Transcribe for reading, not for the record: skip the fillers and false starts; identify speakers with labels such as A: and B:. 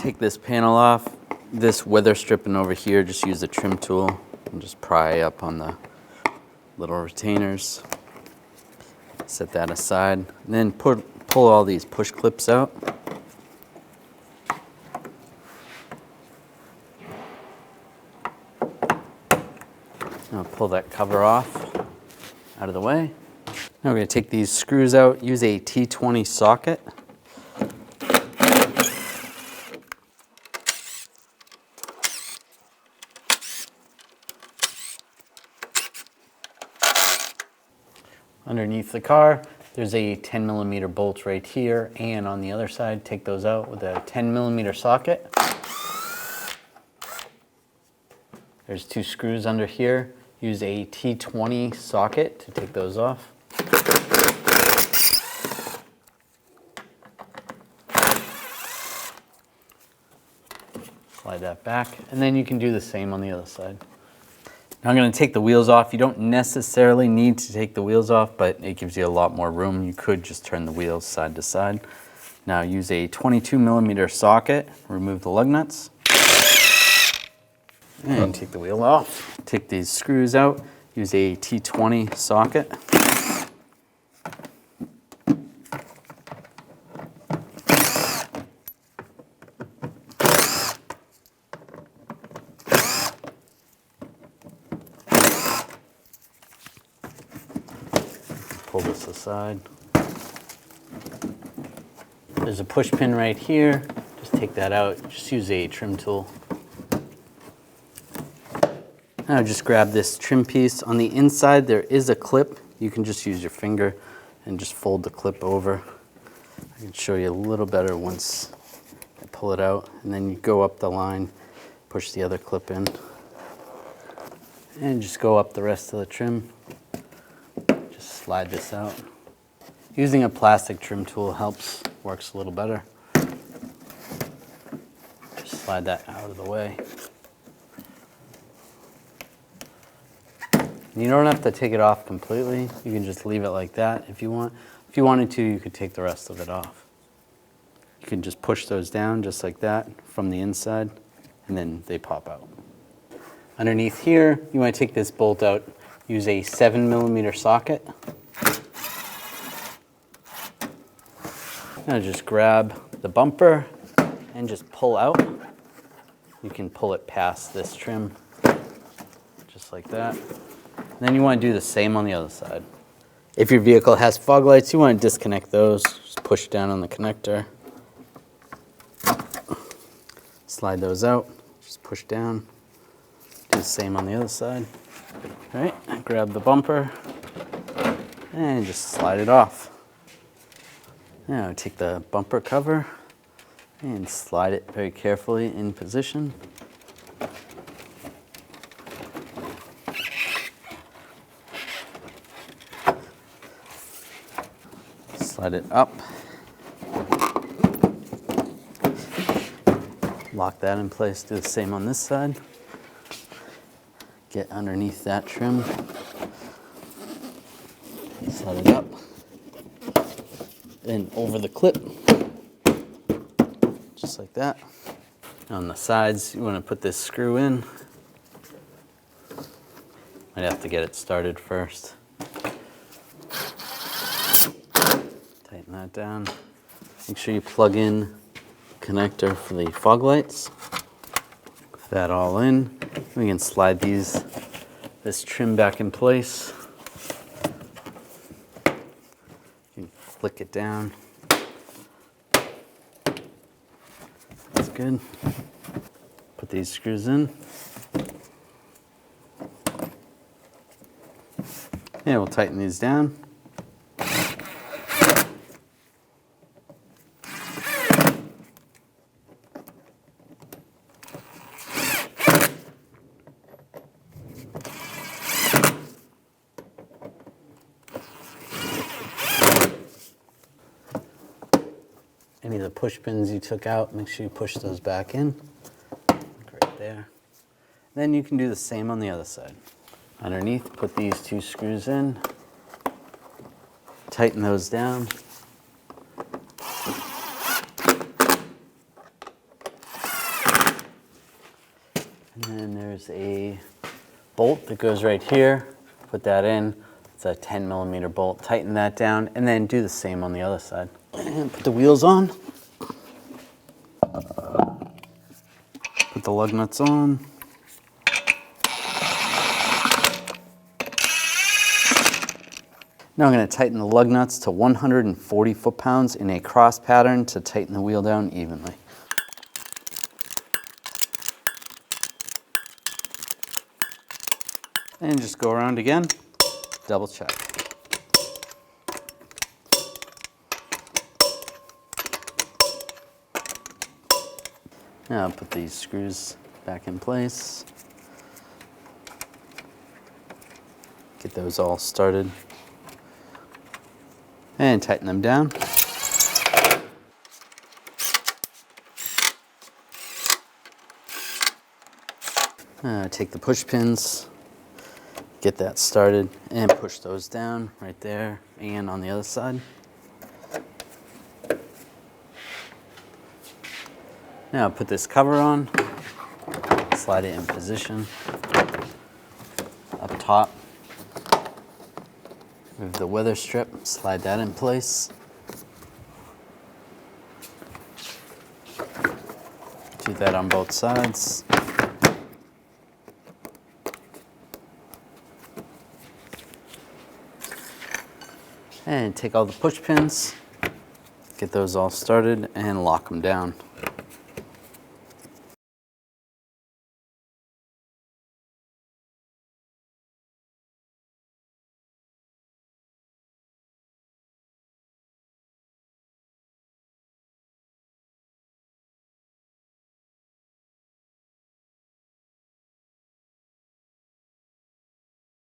A: take this panel off. This weather stripping over here, just use the trim tool and just pry up on the little retainers. Set that aside. And then pull all these push clips out. Now pull that cover off out of the way. Now we're going to take these screws out, use a T20 socket. Underneath the car, there's a 10mm bolt right here, and on the other side, take those out with a 10mm socket. There's 2 screws under here. Use a T20 socket to take those off. Slide that back, and then you can do the same on the other side. Now I'm going to take the wheels off. You don't necessarily need to take the wheels off, but it gives you a lot more room. You could just turn the wheels side to side. Now use a 22mm socket, remove the lug nuts, and take the wheel off. Take these screws out, use a T20 socket. Pull this aside. There's a push pin right here. Just take that out. Just use a trim tool. Now just grab this trim piece. On the inside there is a clip. You can just use your finger and just fold the clip over. I can show you a little better once I pull it out. And then you go up the line, push the other clip in, and just go up the rest of the trim. Slide this out. Using a plastic trim tool helps, works a little better. Just slide that out of the way. You don't have to take it off completely. You can just leave it like that if you want. If you wanted to, you could take the rest of it off. You can just push those down just like that from the inside, and then they pop out. Underneath here, you want to take this bolt out. Use a 7mm socket. Now just grab the bumper and just pull out. You can pull it past this trim, just like that. And then you want to do the same on the other side. If your vehicle has fog lights, you want to disconnect those. Just push down on the connector. Slide those out, just push down. Do the same on the other side. All right, grab the bumper and just slide it off. Now take the bumper cover and slide it very carefully in position. Slide it up. Lock that in place, do the same on this side. Get underneath that trim. Slide it up. And over the clip. Just like that. On the sides, you want to put this screw in. Might have to get it started first. Tighten that down. Make sure you plug in connector for the fog lights. Put that all in. We can slide this trim back in place. You can flick it down. That's good. Put these screws in. Yeah, we'll tighten these down. Any of the push pins you took out, make sure you push those back in. Right there. Then you can do the same on the other side. Underneath, put these two screws in. Tighten those down. there's a bolt that goes right here. Put that in. It's a 10mm bolt. Tighten that down, and then do the same on the other side. And put the wheels on. Put the lug nuts on. Now I'm going to tighten the lug nuts to 140 foot-pounds in a cross pattern to tighten the wheel down evenly. And just go around again, double check. Now I'll put these screws back in place. Get those all started. And tighten them down. Take the push pins, get that started, and push those down right there and on the other side. Now put this cover on, slide it in position, up top. Move the weather strip, slide that in place. Do that on both sides. And take all the push pins, get those all started, and lock them down.